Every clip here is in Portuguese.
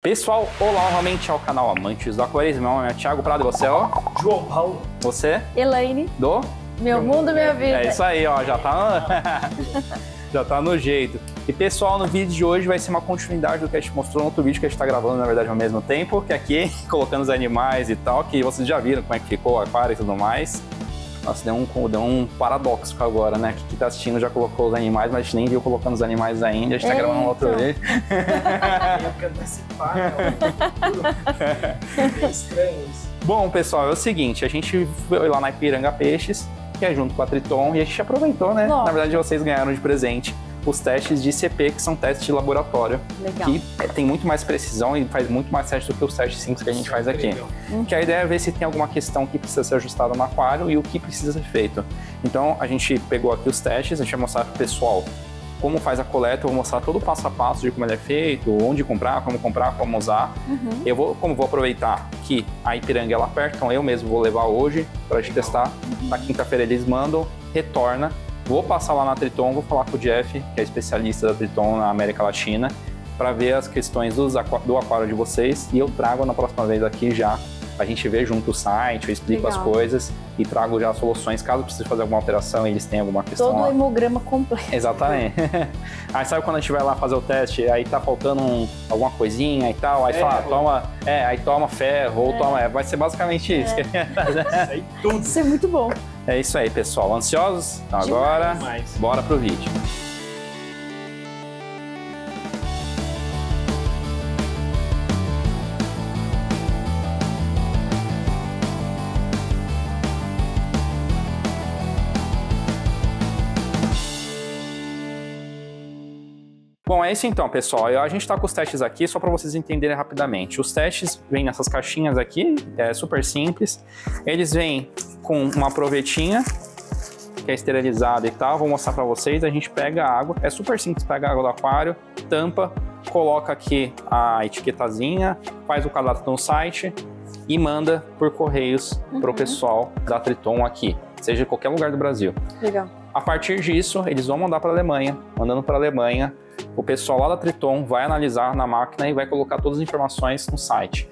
Pessoal, olá novamente ao canal Amantes do Aquarismo. Meu nome é Thiago Prado e você é o... João Paulo. Você? Elaine. Do? Meu mundo, minha vida. É isso aí, ó, já tá no jeito. E pessoal, no vídeo de hoje vai ser uma continuidade do que a gente mostrou no outro vídeo que a gente tá gravando, na verdade, ao mesmo tempo, que aqui, colocando os animais e tal, que vocês já viram como é que ficou o aquário e tudo mais. Nossa, deu um paradoxo agora, né? Que tá assistindo já colocou os animais, mas a gente nem viu colocando os animais ainda, a gente tá gravando um outro vídeo. É estranho isso. Bom, pessoal, é o seguinte, a gente foi lá na Ipiranga Peixes, que é junto com a Triton, e a gente aproveitou, né? Nossa. Na verdade, vocês ganharam de presente os testes de ICP, que são testes de laboratório. Legal. Que tem muito mais precisão e faz muito mais testes do que os testes simples que a gente faz aqui. Que a ideia é ver se tem alguma questão que precisa ser ajustada no aquário e o que precisa ser feito. Então, a gente pegou aqui os testes, a gente vai mostrar para o pessoal como faz a coleta, eu vou mostrar todo o passo a passo de como ele é feito, onde comprar, como usar. Como vou aproveitar que a Ipiranga ela perto, então eu mesmo vou levar hoje para a gente testar. Na quinta-feira eles mandam, retorna. Vou passar lá na Triton, vou falar com o Jeff, que é especialista da Triton na América Latina, para ver as questões do aquário de vocês, e eu trago na próxima vez aqui já. A gente vê junto o site, eu explico as coisas e trago já soluções, caso precise fazer alguma alteração e eles tenham alguma questão. Todo o hemograma completo. Exatamente. Aí sabe quando a gente vai lá fazer o teste, aí tá faltando alguma coisinha e tal, aí fala, toma ferro, ou toma... vai ser basicamente isso que a gente vai fazer. Isso aí tudo. Isso é muito bom. É isso aí, pessoal. Ansiosos? Então agora, bora pro vídeo. Bom, é isso então, pessoal. A gente está com os testes aqui só para vocês entenderem rapidamente. Os testes vêm nessas caixinhas aqui, é super simples. Eles vêm com uma provetinha, que é esterilizada e tal. Vou mostrar para vocês. A gente pega a água, é super simples, pega a água do aquário, tampa, coloca aqui a etiquetazinha, faz o cadastro no site e manda por correios para o pessoal da Triton aqui, seja em qualquer lugar do Brasil. Legal. A partir disso, eles vão mandar para a Alemanha. Mandando para a Alemanha, o pessoal lá da Triton vai analisar na máquina e vai colocar todas as informações no site.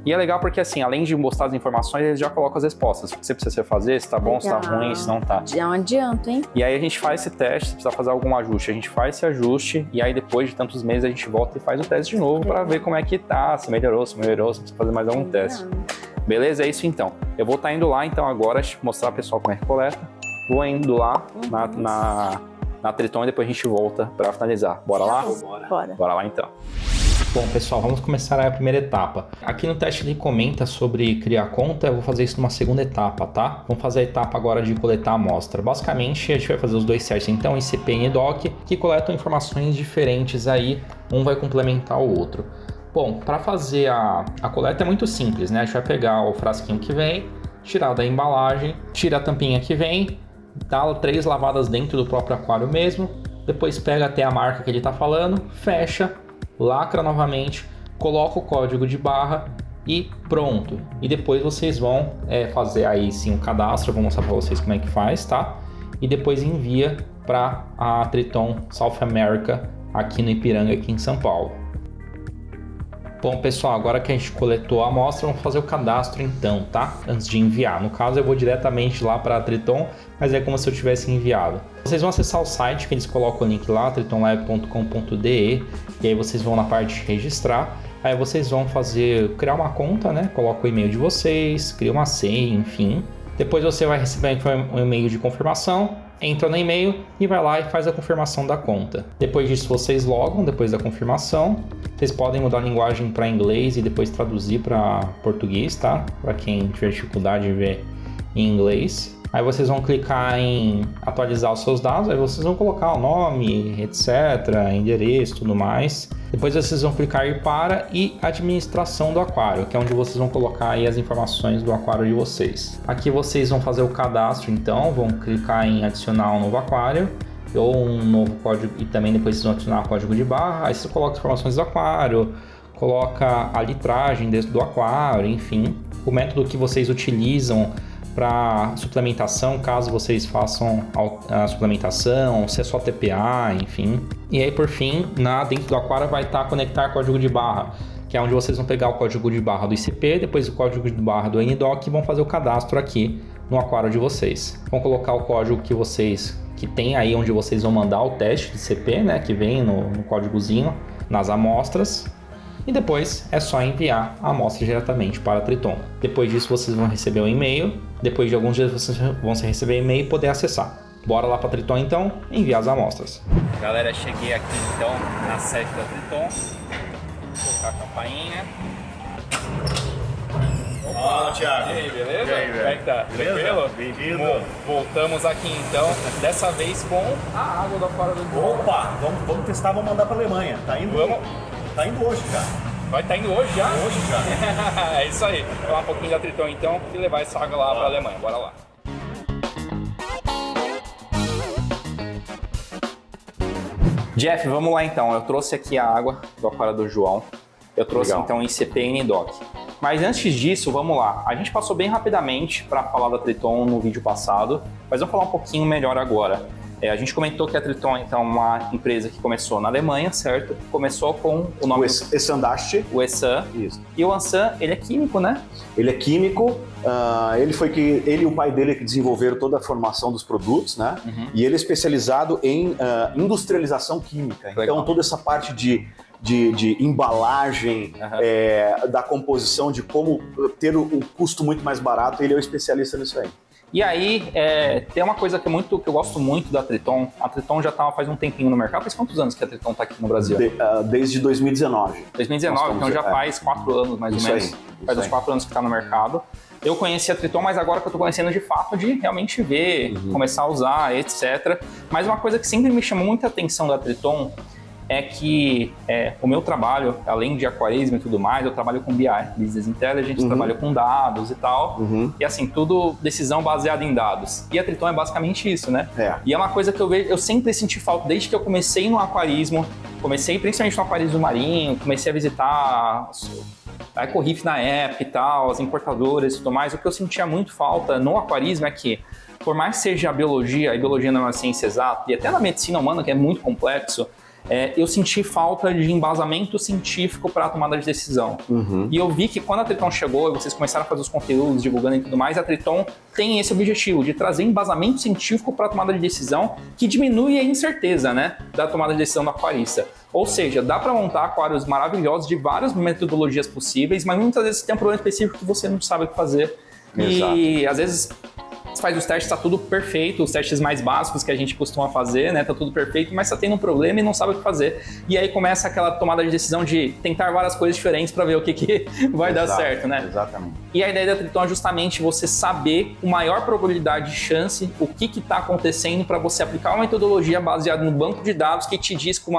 E é legal porque, assim, além de mostrar as informações, eles já colocam as respostas. O que você precisa fazer, se tá bom, se tá ruim, se não tá. Já não adianta, hein? E aí a gente faz esse teste, se precisar fazer algum ajuste, a gente faz esse ajuste e aí depois de tantos meses a gente volta e faz o teste de novo para ver como é que tá, se melhorou, se precisa fazer mais algum teste. Beleza? É isso então. Eu vou estar indo lá então agora mostrar pro pessoal como é que coleta. Vou indo lá na Triton e depois a gente volta para finalizar. Bora lá? Bora. Bora lá então. Bom, pessoal, vamos começar a primeira etapa. Aqui no teste ele comenta sobre criar conta, eu vou fazer isso numa segunda etapa, tá? Vamos fazer a etapa agora de coletar a amostra. Basicamente, a gente vai fazer os dois testes, então, ICP e EDOC, que coletam informações diferentes aí, um vai complementar o outro. Bom, para fazer a coleta é muito simples, né? A gente vai pegar o frasquinho que vem, tirar da embalagem, tira a tampinha que vem, dá 3 lavadas dentro do próprio aquário mesmo, depois pega até a marca que ele está falando, fecha, lacra novamente, coloca o código de barra e pronto. E depois vocês vão fazer aí sim o cadastro, eu vou mostrar para vocês como é que faz, tá? E depois envia para a Triton South America aqui no Ipiranga, aqui em São Paulo. Bom, pessoal, agora que a gente coletou a amostra, vamos fazer o cadastro então, tá? Antes de enviar. No caso, eu vou diretamente lá para a Triton, mas é como se eu tivesse enviado. Vocês vão acessar o site, que eles colocam o link lá, tritonlive.com.de, e aí vocês vão na parte de registrar. Aí vocês vão criar uma conta, né? Coloca o e-mail de vocês, cria uma senha, enfim. Depois você vai receber um e-mail de confirmação, entra no e-mail e vai lá e faz a confirmação da conta. Depois disso vocês logam, depois da confirmação. Vocês podem mudar a linguagem para inglês e depois traduzir para português, tá? Para quem tiver dificuldade de ver em inglês. Aí vocês vão clicar em atualizar os seus dados, aí vocês vão colocar o nome, etc, endereço, tudo mais. Depois vocês vão clicar em para e administração do aquário, que é onde vocês vão colocar aí as informações do aquário de vocês. Aqui vocês vão fazer o cadastro então, vão clicar em adicionar um novo aquário ou um novo código e também depois vocês vão adicionar o código de barra. Aí você coloca as informações do aquário, coloca a litragem dentro do aquário, enfim, o método que vocês utilizam para suplementação, caso vocês façam a suplementação, se é só TPA, enfim. E aí, por fim, dentro do aquário vai estar conectar código de barra, que é onde vocês vão pegar o código de barra do ICP, depois o código de barra do NDoc e vão fazer o cadastro aqui no aquário de vocês. Vão colocar o código que tem aí onde vocês vão mandar o teste de ICP, né, que vem no códigozinho, nas amostras. E depois é só enviar a amostra diretamente para a Triton. Depois disso vocês vão receber um e-mail. Depois de alguns dias vocês vão receber e-mail e poder acessar. Bora lá para a Triton então, enviar as amostras. Galera, cheguei aqui então na sede da Triton. Vou colocar a campainha. Fala, Thiago. E aí, beleza? E aí, velho? Como é que tá? Tranquilo? Bem-vindo. Voltamos aqui então, dessa vez com a água da fora do João. Opa, vamos testar, vamos mandar para a Alemanha. Tá indo hoje, cara. Vai estar indo hoje já? Hoje já. É isso aí. Vou falar um pouquinho da Triton então e levar essa água lá para a Alemanha. Bora lá. Jeff, vamos lá então. Eu trouxe aqui a água do aquário do João. Eu trouxe então ICP e NDoc. Mas antes disso, vamos lá. A gente passou bem rapidamente para falar da Triton no vídeo passado, mas vamos falar um pouquinho melhor agora. A gente comentou que a Triton então, é uma empresa que começou na Alemanha, certo? Começou com o nome... O Esandast. O Essan. Isso. E o Ansan, ele é químico, né? Ele é químico, ele e o pai dele que desenvolveram toda a formação dos produtos, né? Uhum. E ele é especializado em industrialização química. Legal. Então toda essa parte de embalagem, da composição, de como ter o custo muito mais barato, ele é o especialista nisso aí. E aí, tem uma coisa que eu gosto muito da Triton. A Triton já estava faz um tempinho no mercado. Faz quantos anos que a Triton está aqui no Brasil? Desde 2019. 2019, então já faz 4 anos mais ou menos. Faz uns 4 anos que está no mercado. Eu conheci a Triton, mas agora que eu estou conhecendo de fato, de realmente ver, começar a usar, etc. Mas uma coisa que sempre me chamou muita atenção da Triton é que o meu trabalho, além de aquarismo e tudo mais, eu trabalho com BI, Business Intelligence, trabalho com dados e tal, e assim, tudo decisão baseada em dados. E a Triton é basicamente isso, né? E é uma coisa que eu sempre senti falta, desde que eu comecei no aquarismo, comecei principalmente no aquarismo marinho, comecei a visitar a Ecorif na época e tal, as importadoras e tudo mais, o que eu sentia muito falta no aquarismo é que, por mais que seja a biologia não é uma ciência exata, e até na medicina humana, que é muito complexo, eu senti falta de embasamento científico para a tomada de decisão. E eu vi que quando a Triton chegou e vocês começaram a fazer os conteúdos, divulgando e tudo mais, a Triton tem esse objetivo de trazer embasamento científico para a tomada de decisão que diminui a incerteza, né, da tomada de decisão do aquarista. Ou seja, dá para montar aquários maravilhosos de várias metodologias possíveis, mas muitas vezes tem um problema específico que você não sabe o que fazer. Exato. E às vezes você faz os testes, tá tudo perfeito, os testes mais básicos que a gente costuma fazer, né? Tá tudo perfeito, mas você tem um problema e não sabe o que fazer. E aí começa aquela tomada de decisão de tentar várias coisas diferentes para ver o que vai dar certo, né? Exatamente. E a ideia da Triton é justamente você saber com maior probabilidade de chance o que está acontecendo para você aplicar uma metodologia baseada no banco de dados que te diz com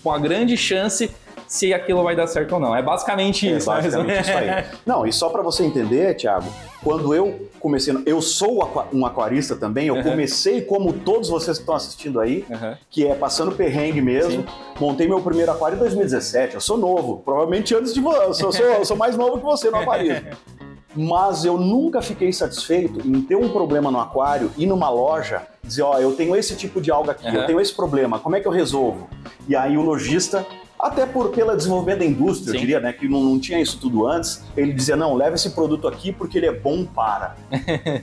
uma grande chance se aquilo vai dar certo ou não. É basicamente isso. Basicamente isso aí. Não, e só para você entender, Thiago, quando eu comecei, eu sou um aquarista também, eu comecei como todos vocês que estão assistindo aí, que é passando perrengue mesmo. Sim. Montei meu primeiro aquário em 2017, eu sou novo, provavelmente antes de você, eu sou mais novo que você no aquarismo. Mas eu nunca fiquei satisfeito em ter um problema no aquário, ir numa loja, dizer, ó, eu tenho esse tipo de alga aqui, eu tenho esse problema, como é que eu resolvo? E aí o lojista, até pelo desenvolvimento da indústria, eu diria, né, que não tinha isso tudo antes, ele dizia, não, leva esse produto aqui porque ele é bom para.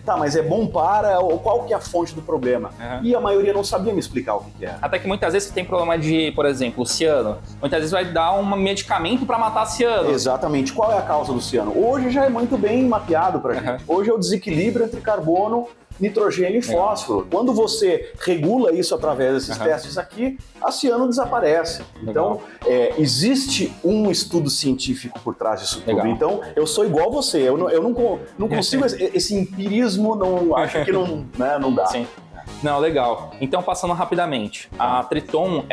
Tá, mas é bom para, qual que é a fonte do problema? E a maioria não sabia me explicar o que era. Até que muitas vezes você tem problema de, por exemplo, ciano. Muitas vezes vai dar um medicamento para matar ciano. Exatamente. Qual é a causa do ciano? Hoje já é muito bem mapeado pra gente. Hoje é o desequilíbrio entre carbono, nitrogênio e fósforo. Quando você regula isso através desses testes aqui, a ciano desaparece. Então, existe um estudo científico por trás disso tudo. Então, eu sou igual você. Eu não consigo esse empirismo, acho que não dá. Sim. Não, legal. Então, passando rapidamente. A Triton,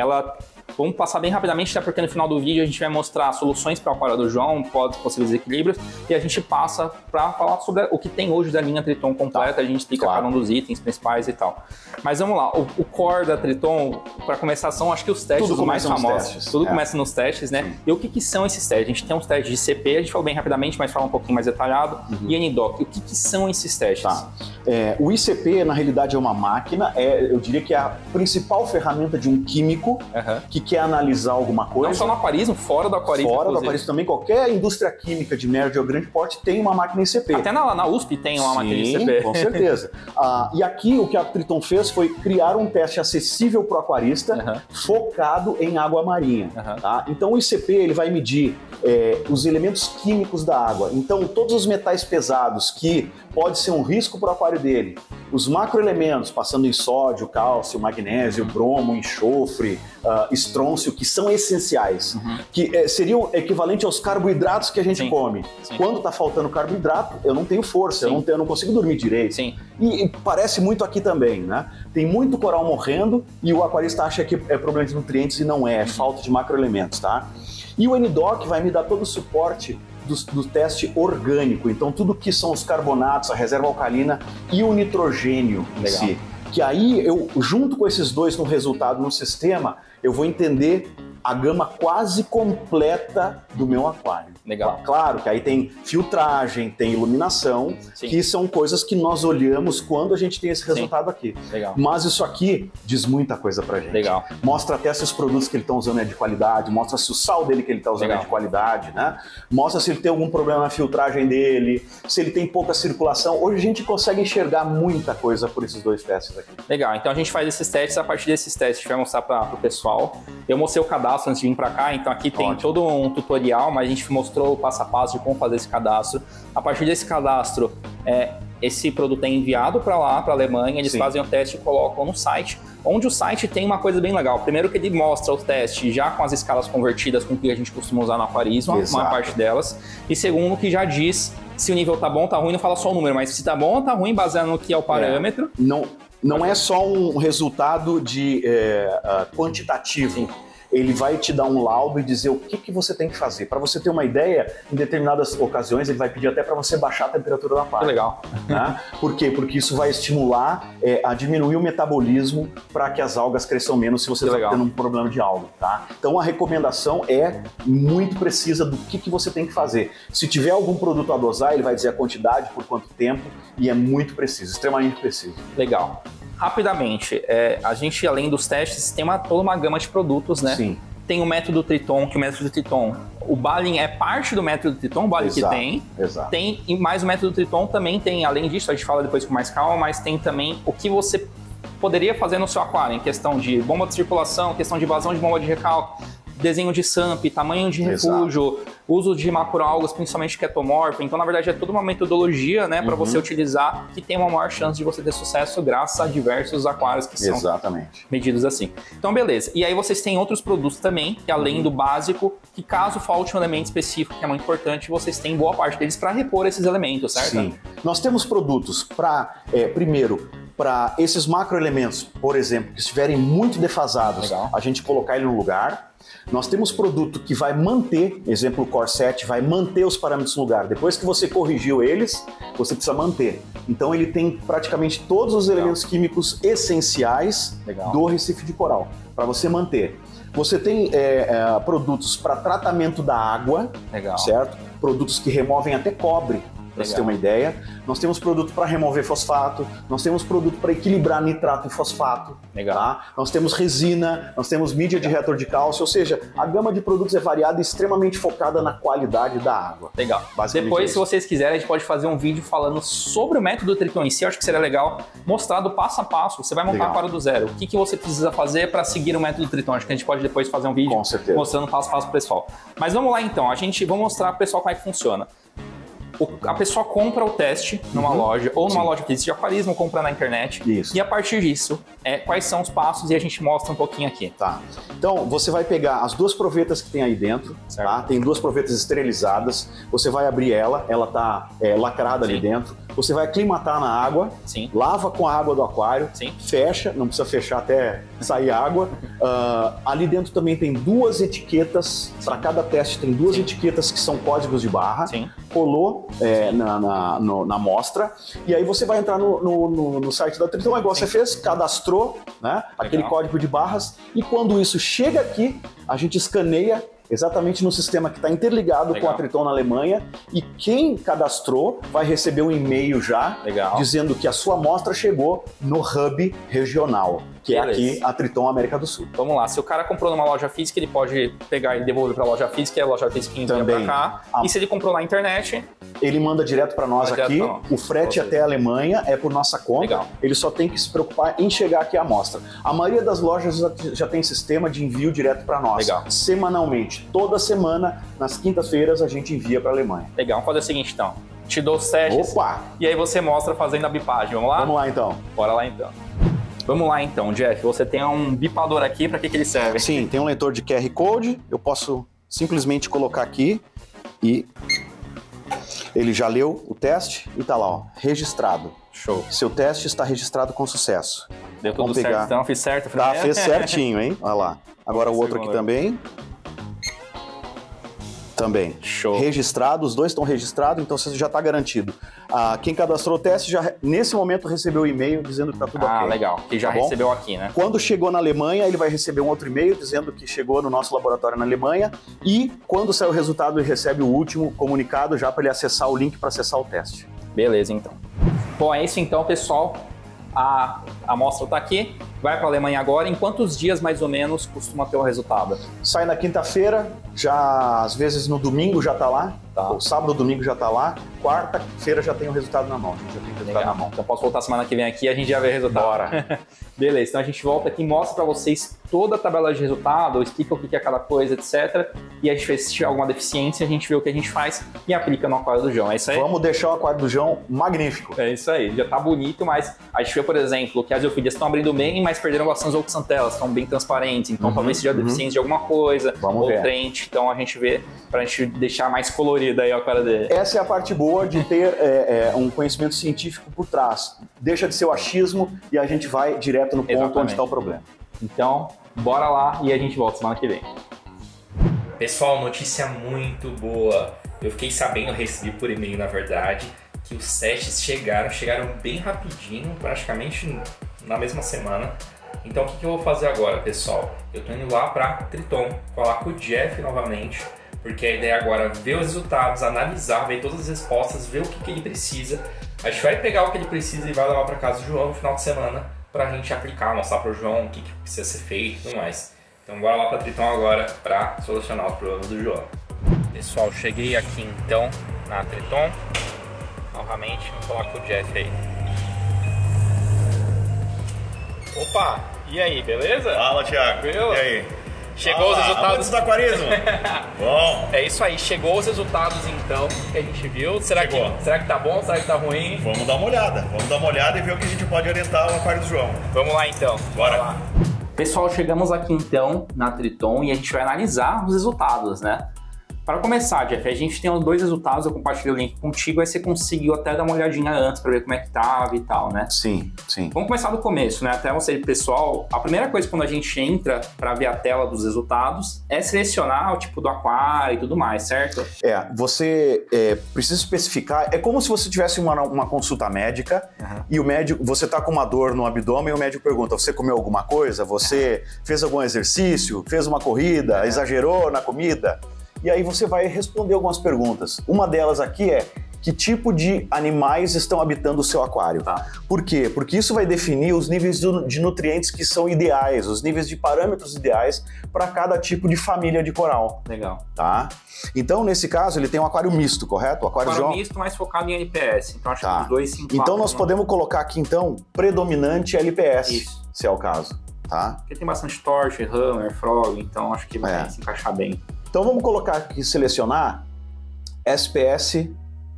vamos passar bem rapidamente, até porque no final do vídeo a gente vai mostrar soluções para o aquário do João, possíveis equilíbrios, e a gente passa para falar sobre o que tem hoje da linha Triton completa, a gente explica cada um dos itens principais e tal. Mas vamos lá, o core da Triton, para começar, são acho que os testes os mais famosos. Tudo começa nos testes, né? Sim. E o que são esses testes? A gente tem uns testes de CP, a gente falou bem rapidamente, mas fala um pouquinho mais detalhado, e NDoc. O que são esses testes? O ICP, na realidade, é uma máquina, eu diria que é a principal ferramenta de um químico que quer analisar alguma coisa. Não só no aquarismo, fora do aquarismo. Fora do aquarismo também, qualquer indústria química de médio ou grande porte tem uma máquina ICP. Até na USP tem uma máquina ICP. Com certeza. E aqui o que a Triton fez foi criar um teste acessível para o aquarista, focado em água marinha. Tá? Então o ICP ele vai medir os elementos químicos da água. Então todos os metais pesados que pode ser um risco para o aquário dele, os macroelementos, passando em sódio, cálcio, magnésio, bromo, enxofre, estrôncio, que são essenciais, que seriam equivalente aos carboidratos que a gente come. Quando está faltando carboidrato, eu não tenho força, eu não consigo dormir direito. E parece muito aqui também, né? Tem muito coral morrendo e o aquarista acha que é problema de nutrientes e não é falta de macroelementos, tá? E o NDOC vai me dar todo o suporte do teste orgânico, então tudo que são os carbonatos, a reserva alcalina e o nitrogênio em si. Que aí eu, junto com esses dois no resultado no sistema, eu vou entender a gama quase completa do meu aquário. Legal. Claro que aí tem filtragem, tem iluminação, que são coisas que nós olhamos quando a gente tem esse resultado aqui. Legal. Mas isso aqui diz muita coisa pra gente. Legal. Mostra até se os produtos que ele está usando é de qualidade, mostra se o sal dele que ele está usando é de qualidade, né? Mostra se ele tem algum problema na filtragem dele, se ele tem pouca circulação. Hoje a gente consegue enxergar muita coisa por esses dois testes aqui. Legal, então a gente faz esses testes, a partir desses testes a gente vai mostrar para o pessoal. Eu mostrei o cadastro antes de vir para cá, então aqui tem todo um tutorial, mas a gente mostrou o passo a passo de como fazer esse cadastro. A partir desse cadastro, esse produto é enviado para lá, para a Alemanha, eles fazem o teste e colocam no site, onde o site tem uma coisa bem legal. Primeiro que ele mostra o teste já com as escalas convertidas com o que a gente costuma usar no aquarismo, uma parte delas. E segundo que já diz se o nível tá bom, tá ruim, não fala só o número, mas se tá bom ou tá ruim, baseado no que é o parâmetro. Não é só um resultado de quantitativo. Ele vai te dar um laudo e dizer o que você tem que fazer. Para você ter uma ideia, em determinadas ocasiões ele vai pedir até para você baixar a temperatura do aquário. Que legal. Né? Por quê? Porque isso vai estimular a diminuir o metabolismo para que as algas cresçam menos se você está tendo um problema de alga. Tá? Então a recomendação é muito precisa do que você tem que fazer. Se tiver algum produto a dosar, ele vai dizer a quantidade, por quanto tempo, e é muito preciso, extremamente preciso. Legal. Rapidamente, a gente, além dos testes, tem toda uma gama de produtos, né? Sim. Tem o método Triton, que o método Triton, o Balin é parte do método Triton, o Balin que tem. Exato. Tem, e mais o método Triton também tem, além disso, a gente fala depois com mais calma, mas tem também o que você poderia fazer no seu aquário, em questão de bomba de circulação, questão de vazão de bomba de recalque, desenho de SAMP, tamanho de refúgio, uso de macroalgas, principalmente ketomorfo. Então, na verdade, é toda uma metodologia, né, para você utilizar, que tem uma maior chance de você ter sucesso graças a diversos aquários que são medidos assim. Então, beleza. E aí vocês têm outros produtos também, que além do básico, que caso falte um elemento específico, que é muito importante, vocês têm boa parte deles para repor esses elementos, certo? Sim. Nós temos produtos para, primeiro, para esses macroelementos, por exemplo, que estiverem muito defasados, a gente colocar ele no lugar. Nós temos produto que vai manter, exemplo o Core 7, vai manter os parâmetros no lugar. Depois que você corrigiu eles, você precisa manter. Então ele tem praticamente todos os elementos químicos essenciais do recife de coral, para você manter. Você tem produtos para tratamento da água, certo? Produtos que removem até cobre, para você ter uma ideia. Nós temos produto para remover fosfato, nós temos produto para equilibrar nitrato e fosfato. Tá? Nós temos resina, nós temos mídia de reator de cálcio, ou seja, a gama de produtos é variada e extremamente focada na qualidade da água. Legal. Depois, se vocês quiserem, a gente pode fazer um vídeo falando sobre o método Triton em si. Eu acho que seria legal mostrar do passo a passo. Você vai montar para do zero. O que você precisa fazer para seguir o método Triton? Acho que a gente pode depois fazer um vídeo mostrando passo a passo para o pessoal. Mas vamos lá então, vou mostrar para o pessoal como é que funciona. A pessoa compra o teste numa loja, ou numa loja de aquarismo, compra na internet. Isso. E a partir disso, quais são os passos, e a gente mostra um pouquinho aqui. Tá. Então, você vai pegar as duas provetas que tem aí dentro, tá? Tem duas provetas esterilizadas, você vai abrir ela tá lacrada ali dentro, você vai aclimatar na água, lava com a água do aquário, fecha, não precisa fechar até sair água. Ali dentro também tem duas etiquetas, para cada teste tem duas etiquetas que são códigos de barra. Colou na amostra, e aí você vai entrar no site da Triton, igual você fez, cadastrou, né, aquele código de barras, e quando isso chega aqui, a gente escaneia exatamente no sistema que está interligado com a Triton na Alemanha, e quem cadastrou vai receber um e-mail já dizendo que a sua amostra chegou no hub regional. que é aqui a Triton América do Sul. Vamos lá, se o cara comprou numa loja física, ele pode pegar e devolver para a loja física, e a loja física envia para cá. E se ele comprou na internet... Ele manda direto para nós aqui, o frete até a Alemanha é por nossa conta. Legal. Ele só tem que se preocupar em chegar aqui a amostra. A maioria das lojas já tem sistema de envio direto para nós. Legal. Semanalmente, toda semana, nas quintas-feiras, a gente envia para a Alemanha. Legal, vamos fazer o seguinte então. Te dou os testes. Opa! E aí você mostra fazendo a bipagem, vamos lá? Vamos lá então. Bora lá então. Vamos lá então, Jeff. Você tem um bipador aqui, para que ele serve? Sim, tem um leitor de QR Code. Eu posso simplesmente colocar aqui e ele já leu o teste e tá lá, ó, registrado. Show. Seu teste está registrado com sucesso. Deu tudo certo, então fiz certo. Tá, fez certinho, hein? Olha lá. Agora o outro aqui também. Também. Show. Registrado, os dois estão registrados, então você já está garantido. Quem cadastrou o teste já, nesse momento, recebeu o e-mail dizendo que está tudo ok. Legal. Que já recebeu aqui, né? Quando chegou na Alemanha, ele vai receber um outro e-mail dizendo que chegou no nosso laboratório na Alemanha. E quando sair o resultado, ele recebe o último comunicado já para ele acessar o link para acessar o teste. Beleza, então. Bom, é isso então, pessoal. A amostra está aqui, vai para a Alemanha agora. Em quantos dias, mais ou menos, costuma ter o resultado? Sai na quinta-feira, já às vezes no domingo já está lá. Tá. Sábado, domingo já está lá. Quarta-feira já tem o resultado na mão. A gente já tem o resultado na mão. Então posso voltar semana que vem aqui e a gente já vê o resultado. Bora. Beleza, então a gente volta aqui e mostra para vocês toda a tabela de resultado, explica o que é cada coisa, etc. E a gente vê se tiver alguma deficiência, a gente vê o que a gente faz e aplica no aquário do João. É isso aí? Vamos deixar o aquário do João magnífico. É isso aí, já tá bonito, mas a gente vê, por exemplo, que as eufídeas estão abrindo bem, mas perderam bastante oxantelas, estão bem transparentes, então talvez seja deficiência de alguma coisa, ou trente, então a gente vê pra gente deixar mais colorido aí o aquário dele. Essa é a parte boa de ter um conhecimento científico por trás. Deixa de ser o achismo e a gente vai direto no ponto onde está o problema. Então, bora lá e a gente volta semana que vem. Pessoal, notícia muito boa. Eu fiquei sabendo, recebi por e-mail na verdade, que os testes chegaram bem rapidinho, praticamente na mesma semana. Então o que eu vou fazer agora, pessoal? Eu tô indo lá para Triton, falar com o Jeff novamente, porque a ideia agora é ver os resultados, analisar, ver todas as respostas, ver o que ele precisa. A gente vai pegar o que ele precisa e vai levar para casa do João no final de semana para a gente aplicar, mostrar para o João o que precisa ser feito e tudo mais. Então bora lá para Triton agora para solucionar os problemas do João. Pessoal, cheguei aqui então na Triton. Novamente, vamos falar com o Jeff aí. Opa, e aí, beleza? Fala, Thiago. E aí? Chegou os resultados. Amantes do aquarismo. Bom. É isso aí, chegou os resultados então que a gente viu. Será que tá bom? Será que tá ruim? Vamos dar uma olhada. Vamos dar uma olhada e ver o que a gente pode orientar o aquário do João. Vamos lá então. Bora lá. Pessoal, chegamos aqui então na Triton e a gente vai analisar os resultados, né? Para começar, Jeff, a gente tem os dois resultados, eu compartilhei o link contigo, aí você conseguiu até dar uma olhadinha antes para ver como é que tava e tal, né? Sim, sim. Vamos começar do começo, né? Até você, pessoal, a primeira coisa quando a gente entra para ver a tela dos resultados é selecionar o tipo do aquário e tudo mais, certo? Você precisa especificar, é como se você tivesse uma consulta médica e o médico, você tá com uma dor no abdômen e o médico pergunta, você comeu alguma coisa? Você fez algum exercício? Fez uma corrida? Exagerou na comida? E aí você vai responder algumas perguntas. Uma delas aqui é, que tipo de animais estão habitando o seu aquário? Tá. Por quê? Porque isso vai definir os níveis de nutrientes que são ideais, os níveis de parâmetros ideais para cada tipo de família de coral. Legal. Tá? Então, nesse caso, ele tem um aquário misto, correto? O aquário misto, mas focado em LPS. Então, acho que os dois se enquadram. Então, nós podemos colocar aqui, então, predominante LPS, isso, se é o caso. Tá? Porque tem bastante torch, hammer, frog, então acho que vai se encaixar bem. Então vamos colocar aqui, selecionar SPS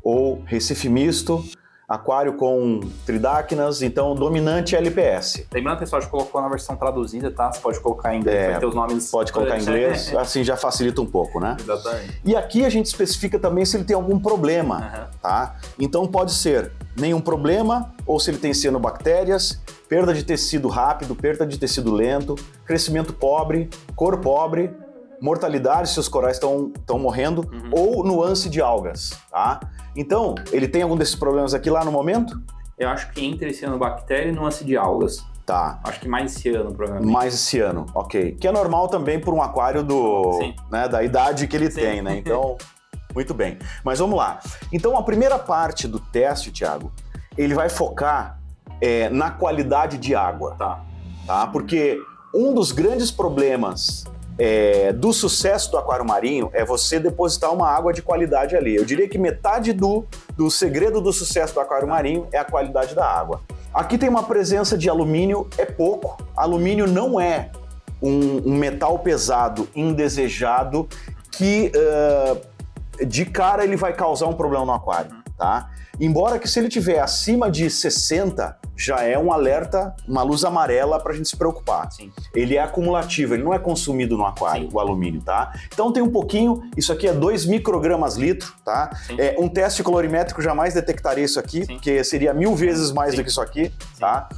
ou Recife misto, aquário com tridacnas, então dominante LPS. Lembrando, pessoal, a gente colocou na versão traduzida, tá? Você pode colocar em inglês, vai ter os nomes. Pode colocar em inglês, assim já facilita um pouco, né? Exatamente. E aqui a gente especifica também se ele tem algum problema, tá? Então pode ser nenhum problema, ou se ele tem cianobactérias, perda de tecido rápido, perda de tecido lento, crescimento pobre, cor pobre, mortalidade se os corais estão morrendo, ou nuance de algas, tá? Então, ele tem algum desses problemas aqui lá no momento? Eu acho que entre cianobactéria e nuance de algas. Tá. Acho que mais ciano, provavelmente. Mais ciano, ok. Que é normal também por um aquário da idade que ele tem, né? Então, muito bem. Mas vamos lá. Então, a primeira parte do teste, Thiago, ele vai focar na qualidade de água. Tá. tá? Porque um dos grandes problemas do sucesso do aquário marinho é você depositar uma água de qualidade ali. Eu diria que metade do segredo do sucesso do aquário marinho é a qualidade da água. Aqui tem uma presença de alumínio, é pouco. Alumínio não é um metal pesado indesejado que de cara ele vai causar um problema no aquário, tá? Embora que se ele tiver acima de 60, já é um alerta, uma luz amarela para a gente se preocupar. Sim. Ele é acumulativo, ele não é consumido no aquário, o alumínio, tá? Então tem um pouquinho, isso aqui é 2 microgramas litro, tá? Um teste colorimétrico jamais detectaria isso aqui, porque seria 1000 vezes mais do que isso aqui, tá?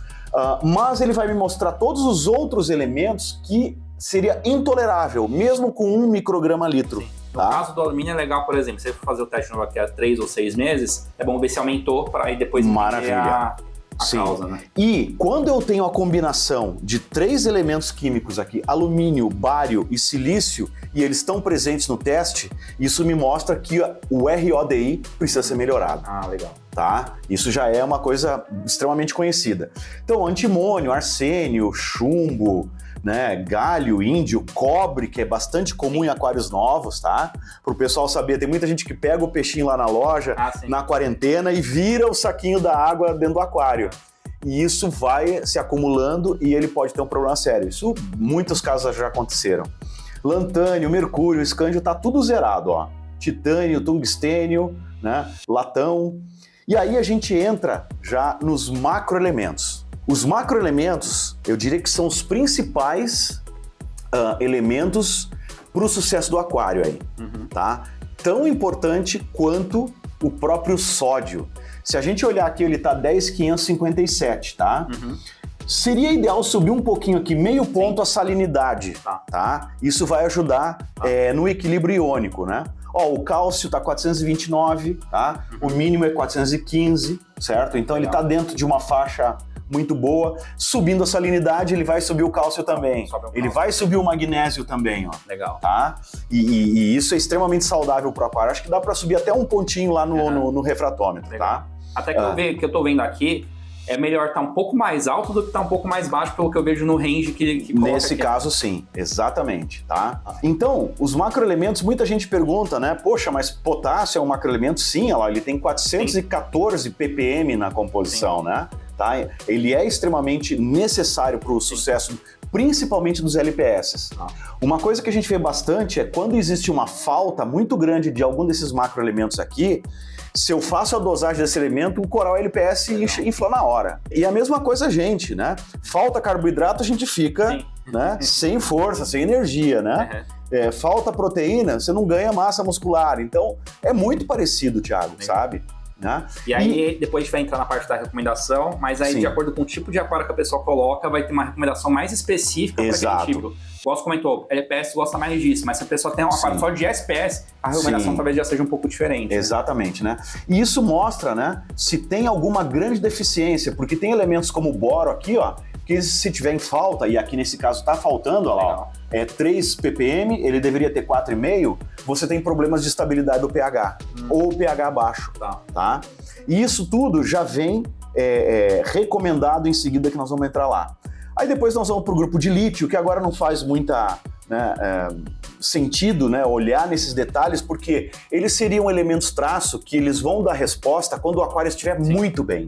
Mas ele vai me mostrar todos os outros elementos que seria intolerável, mesmo com 1 micrograma litro. No caso do alumínio é legal, por exemplo, se você for fazer o teste novo aqui há 3 ou 6 meses, é bom ver se aumentou para aí depois ver a causa, né? E quando eu tenho a combinação de 3 elementos químicos aqui, alumínio, bário e silício, e eles estão presentes no teste, isso me mostra que o RODI precisa ser melhorado. Ah, legal. Tá? Isso já é uma coisa extremamente conhecida. Então, antimônio, arsênio, chumbo, né, galho, índio, cobre, que é bastante comum em aquários novos, tá? Para o pessoal saber, tem muita gente que pega o peixinho lá na loja, na quarentena, e vira o saquinho da água dentro do aquário. E isso vai se acumulando e ele pode ter um problema sério. Isso, muitos casos já aconteceram. Lantânio, mercúrio, escândio, tá tudo zerado, ó. Titânio, tungstênio, né, latão. E aí a gente entra já nos macroelementos. Os macroelementos, eu diria que são os principais elementos para o sucesso do aquário aí, tá? Tão importante quanto o próprio sódio. Se a gente olhar aqui, ele está 10,557, tá? Seria ideal subir um pouquinho aqui, meio ponto a salinidade, tá? Isso vai ajudar no equilíbrio iônico, né? Ó, o cálcio tá 429, tá? O mínimo é 415, certo? Então ele tá dentro de uma faixa muito boa. Subindo a salinidade, ele vai subir o cálcio também. Ele vai subir o magnésio também, ó. Legal. Tá? E isso é extremamente saudável pro aquário. Acho que dá para subir até um pontinho lá no refratômetro, tá? Até que eu tô vendo aqui, é melhor estar um pouco mais alto do que estar um pouco mais baixo, pelo que eu vejo no range que nesse caso, sim. Exatamente, tá? Então, os macroelementos, muita gente pergunta, né? Poxa, mas potássio é um macroelemento? Sim, olha lá, ele tem 414 ppm na composição, né? Tá? Ele é extremamente necessário para o sucesso, principalmente dos LPS. Uma coisa que a gente vê bastante é quando existe uma falta muito grande de algum desses macroelementos aqui, se eu faço a dosagem desse elemento, o coral LPS infla na hora. E a mesma coisa a gente, né? Falta carboidrato, a gente fica né, sem força, sem energia, né? Falta proteína, você não ganha massa muscular. Então, é muito parecido, Thiago, sabe? Né? E aí, depois a gente vai entrar na parte da recomendação, mas aí, de acordo com o tipo de aquário que a pessoa coloca, vai ter uma recomendação mais específica para aquele tipo. Igual você comentou, LPS gosta mais disso, mas se a pessoa tem um aquário só de SPS, a recomendação talvez já seja um pouco diferente. Exatamente, né? E isso mostra, né, se tem alguma grande deficiência, porque tem elementos como o boro aqui, ó, que se tiver em falta, e aqui nesse caso tá faltando, ó lá, ó, 3 ppm, ele deveria ter 4,5, você tem problemas de estabilidade do pH, ou pH baixo, tá? E isso tudo já vem recomendado em seguida que nós vamos entrar lá. Aí depois nós vamos para o grupo de lítio, que agora não faz muita sentido, né, olhar nesses detalhes, porque eles seriam elementos traço que eles vão dar resposta quando o aquário estiver muito bem.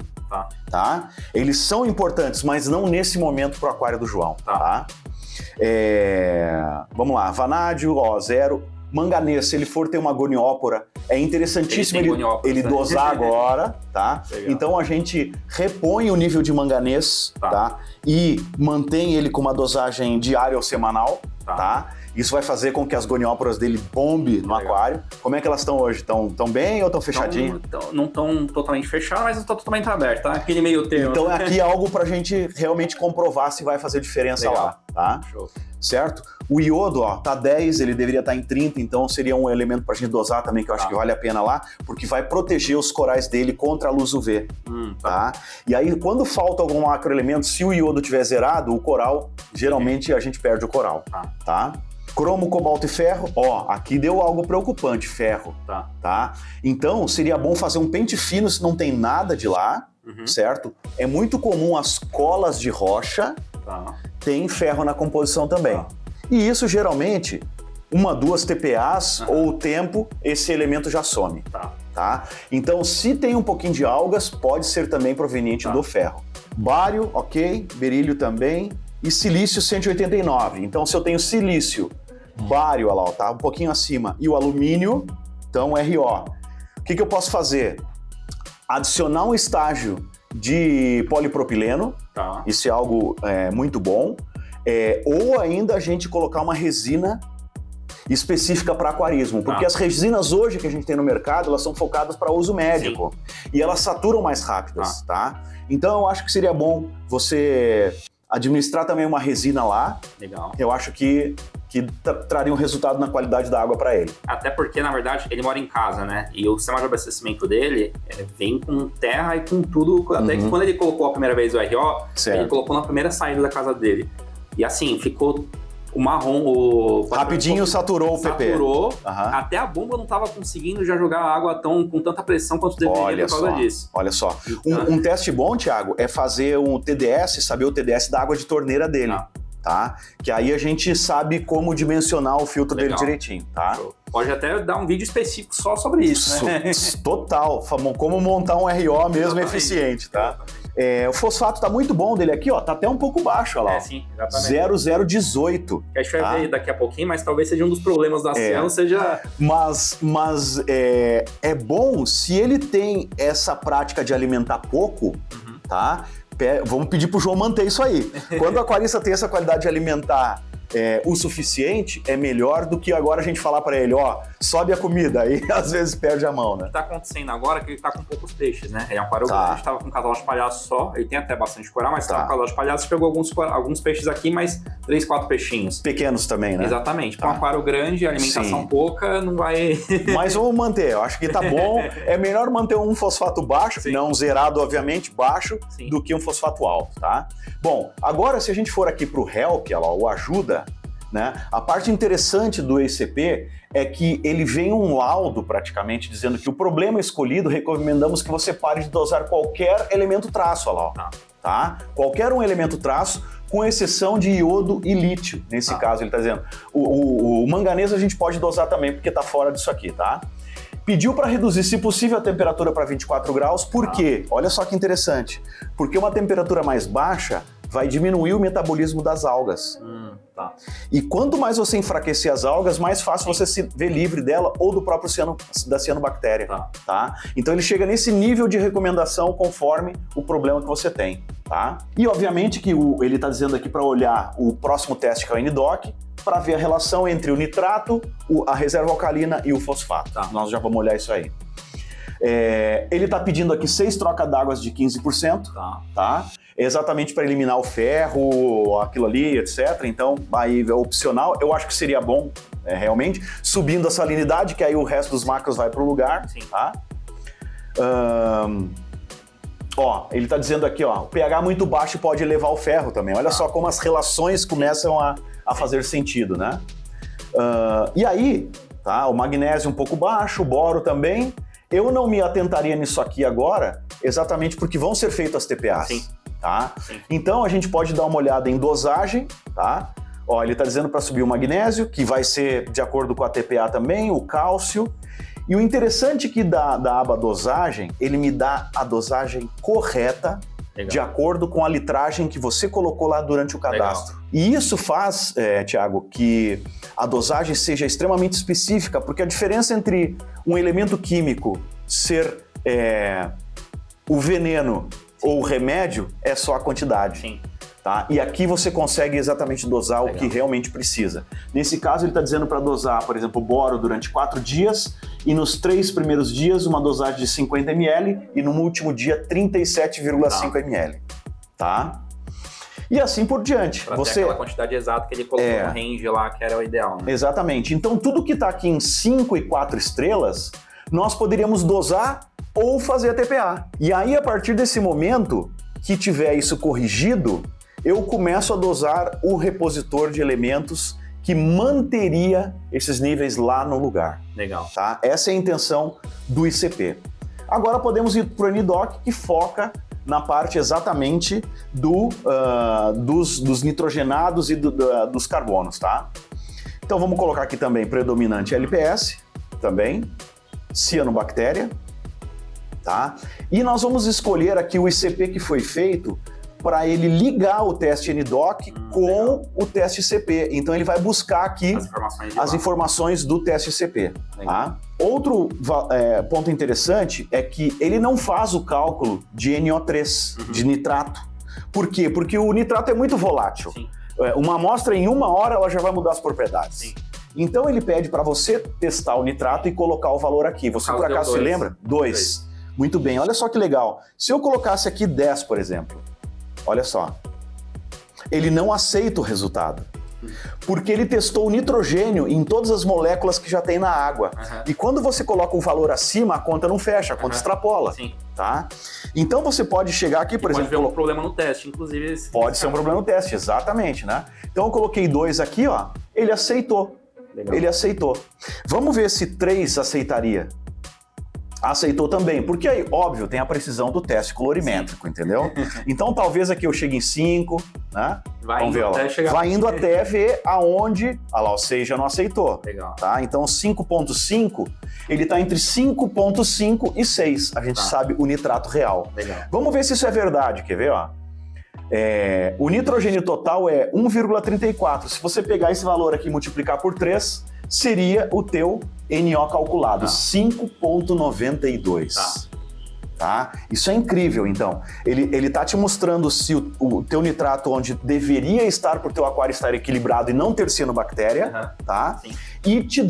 Tá? Eles são importantes, mas não nesse momento para o aquário do João. Tá? Vamos lá, vanádio, ó, 0. Manganês, se ele for ter uma goniópora, é interessantíssimo ele dosar agora, tá? Então a gente repõe o nível de manganês, tá? E mantém ele com uma dosagem diária ou semanal, tá? Isso vai fazer com que as gonióporas dele bombe no aquário. Como é que elas estão hoje? Estão bem ou estão fechadinhas? Não estão totalmente fechadas, mas não estão totalmente abertas, tá? Aquele meio termo. Então aqui é algo pra gente realmente comprovar se vai fazer diferença lá, tá? Show. Certo? O iodo, ó, tá 10, ele deveria estar em 30, então seria um elemento pra gente dosar também, que eu acho que vale a pena lá, porque vai proteger os corais dele contra a luz UV, tá? E aí, quando falta algum macroelemento, se o iodo tiver zerado, o coral, geralmente a gente perde o coral, tá? Cromo, cobalto e ferro, ó, aqui deu algo preocupante, ferro, tá? Então, seria bom fazer um pente fino se não tem nada de lá, certo? É muito comum as colas de rocha, tem ferro na composição também. E isso geralmente, 1, 2 TPAs ou o tempo, esse elemento já some. Tá? Então, se tem um pouquinho de algas, pode ser também proveniente do ferro. Bário, ok, berílio também, e silício 189. Então, se eu tenho silício, bário, olha lá, tá um pouquinho acima, e o alumínio, então RO. O que eu posso fazer? Adicionar um estágio de polipropileno, isso é algo muito bom, ou ainda a gente colocar uma resina específica para aquarismo, porque as resinas hoje que a gente tem no mercado, elas são focadas para uso médico. Sim. E elas saturam mais rápidas, tá? Então eu acho que seria bom você administrar também uma resina lá. Legal. Eu acho que traria um resultado na qualidade da água para ele. Até porque, na verdade, ele mora em casa, né? E o sistema de abastecimento dele vem com terra e com tudo. Até que quando ele colocou a primeira vez o RO, ele colocou na primeira saída da casa dele. E assim, ficou o marrom... Rapidinho saturou o PP. Saturou. Até a bomba não estava conseguindo já jogar a água com tanta pressão quanto deveria por causa disso. Olha só. Um teste bom, Thiago, é fazer um TDS, saber o TDS da água de torneira dele. Tá? Que aí a gente sabe como dimensionar o filtro dele direitinho, tá? Pode até dar um vídeo específico só sobre isso, né? Total, como montar um RO mesmo eficiente, tá? O fosfato tá muito bom dele aqui, ó, tá até um pouco baixo, olha lá. Sim, exatamente. 0018. A gente vai ver daqui a pouquinho, mas talvez seja um dos problemas da Cielo, seja... Mas é bom se ele tem essa prática de alimentar pouco, tá? Vamos pedir pro João manter isso aí. Quando a aquarista tem essa qualidade de alimentar o suficiente, é melhor do que agora a gente falar para ele, ó, sobe a comida, aí às vezes perde a mão, né? O que tá acontecendo agora é que ele tá com poucos peixes, né? Ele é um aquário grande, a gente tava com um casal de palhaços só, ele tem até bastante coral, mas tava com um casal de palhaços, pegou alguns peixes aqui, mas 3, 4 peixinhos. Pequenos também, né? Exatamente. Para um aquário grande, alimentação pouca, não vai... Mas vamos manter, eu acho que tá bom. É melhor manter um fosfato baixo, não zerado, obviamente, baixo, do que um fosfato alto, tá? Bom, agora se a gente for aqui pro Help, olha lá, o ajuda, né? A parte interessante do ECP é que ele vem um laudo praticamente dizendo que o problema escolhido, recomendamos que você pare de dosar qualquer elemento traço, olha lá, tá? Qualquer um elemento traço, com exceção de iodo e lítio, nesse caso ele está dizendo. O manganês a gente pode dosar também, porque está fora disso aqui, tá? Pediu para reduzir, se possível, a temperatura para 24 graus, por quê? Olha só que interessante, porque uma temperatura mais baixa vai diminuir o metabolismo das algas. E quanto mais você enfraquecer as algas, mais fácil você se ver livre dela ou do próprio da cianobactéria. Tá? Então ele chega nesse nível de recomendação conforme o problema que você tem. Tá? E obviamente que ele está dizendo aqui para olhar o próximo teste, que é o NDOC, para ver a relação entre o nitrato, a reserva alcalina e o fosfato. Nós já vamos olhar isso aí. Ele está pedindo aqui 6 trocas d'água de 15%, tá? Exatamente para eliminar o ferro, aquilo ali, etc. Então, aí é opcional. Eu acho que seria bom, realmente, subindo a salinidade, que aí o resto dos macros vai para o lugar. Tá? Ó, ele está dizendo aqui, ó, o pH muito baixo pode elevar o ferro também. Olha só como as relações começam a fazer sentido, né? E aí, tá? O magnésio um pouco baixo, o boro também. Eu não me atentaria nisso aqui agora, exatamente porque vão ser feitas as TPAs. Tá? Então a gente pode dar uma olhada em dosagem, tá? Ó, ele está dizendo para subir o magnésio, que vai ser de acordo com a TPA também, o cálcio. E o interessante é que da aba dosagem, ele me dá a dosagem correta, de acordo com a litragem que você colocou lá durante o cadastro. E isso faz, Thiago, que a dosagem seja extremamente específica, porque a diferença entre um elemento químico ser o veneno ou o remédio é só a quantidade. Tá? E aqui você consegue exatamente dosar o que realmente precisa. Nesse caso, ele está dizendo para dosar, por exemplo, o boro durante 4 dias e nos 3 primeiros dias uma dosagem de 50 ml e no último dia 37,5 ml. Tá? E assim por diante. Pra ter aquela quantidade exata que ele colocou no range lá, que era o ideal. Né? Exatamente. Então, tudo que está aqui em 5 e 4 estrelas, nós poderíamos dosar ou fazer a TPA. E aí, a partir desse momento que tiver isso corrigido, eu começo a dosar o repositor de elementos que manteria esses níveis lá no lugar. Legal. Tá? Essa é a intenção do ICP. Agora podemos ir para o NDOC, que foca na parte exatamente dos nitrogenados e dos carbonos, tá? Então vamos colocar aqui também predominante LPS, também, cianobactéria, tá? E nós vamos escolher aqui o ICP que foi feito para ele ligar o teste NDoc com o teste CP. Então ele vai buscar aqui as informações do teste CP. Tá? Outro ponto interessante é que ele não faz o cálculo de NO3, de nitrato. Por quê? Porque o nitrato é muito volátil. Sim. Uma amostra em 1 hora ela já vai mudar as propriedades. Sim. Então ele pede para você testar o nitrato e colocar o valor aqui. Você por acaso se lembra? 2. Muito bem, olha só que legal. Se eu colocasse aqui 10, por exemplo, olha só, ele não aceita o resultado, porque ele testou o nitrogênio em todas as moléculas que já tem na água. E quando você coloca um valor acima, a conta não fecha, a conta extrapola. Sim. Tá? Então você pode chegar aqui, por exemplo... Pode ter um problema no teste, inclusive. Pode ser um problema no teste, exatamente, né? Então eu coloquei 2 aqui, ó, ele aceitou. Legal. Ele aceitou. Vamos ver se 3 aceitaria. Aceitou também, porque aí, óbvio, tem a precisão do teste colorimétrico, entendeu? Então talvez aqui eu chegue em 5, né? Vamos ver, ó. Vai indo até ver aonde... Ah lá, o 6 já não aceitou. Legal. Tá? Então 5.5, ele está entre 5.5 e 6. A gente sabe o nitrato real. Legal. Vamos ver se isso é verdade, quer ver, ó? O nitrogênio total é 1,34. Se você pegar esse valor aqui e multiplicar por 3, seria o teu NO calculado, 5,92. Tá? Isso é incrível, então. Ele tá te mostrando se o teu nitrato onde deveria estar para o teu aquário estar equilibrado e não ter cianobactéria, tá? Sim. E te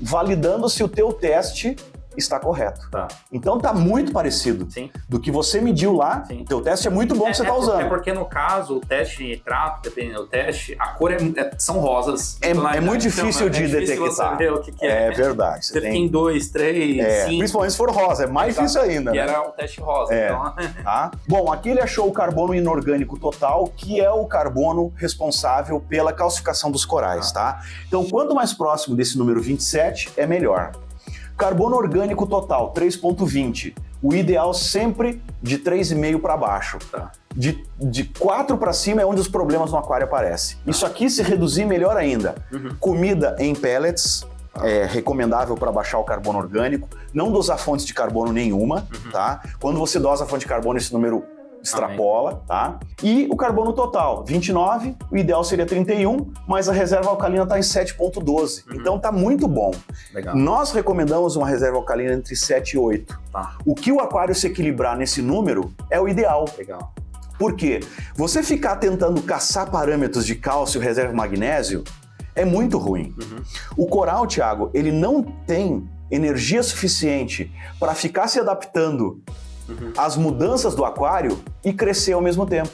validando se o teu teste está correto. Tá. Então tá muito parecido. Sim. Do que você mediu lá. Sim. O teu teste é muito bom que você está usando. É porque no caso, o teste de nitrato, dependendo do teste, a cor são rosas. É muito difícil de detectar. Você ver o que é. É verdade. Você tem 2, 3, 5. Principalmente se for rosa, é mais difícil ainda. E era o teste rosa. Então... Tá? Bom, aqui ele achou o carbono inorgânico total, que é o carbono responsável pela calcificação dos corais, tá? Então, quanto mais próximo desse número 27, é melhor. Carbono orgânico total, 3,20. O ideal sempre de 3,5 para baixo. Tá. De 4 para cima é onde os problemas no aquário aparecem. Isso aqui, se reduzir, melhor ainda. Comida em pellets, é recomendável para baixar o carbono orgânico. Não dosar fontes de carbono nenhuma, tá? Quando você dosa a fonte de carbono, esse número extrapola, tá? E o carbono total, 29, o ideal seria 31, mas a reserva alcalina está em 7,12. Então tá muito bom. Legal. Nós recomendamos uma reserva alcalina entre 7 e 8. Tá. O que o aquário se equilibrar nesse número é o ideal. Legal. Por quê? Você ficar tentando caçar parâmetros de cálcio, reserva de magnésio, é muito ruim. O coral, Thiago, ele não tem energia suficiente para ficar se adaptando as mudanças do aquário e crescer ao mesmo tempo.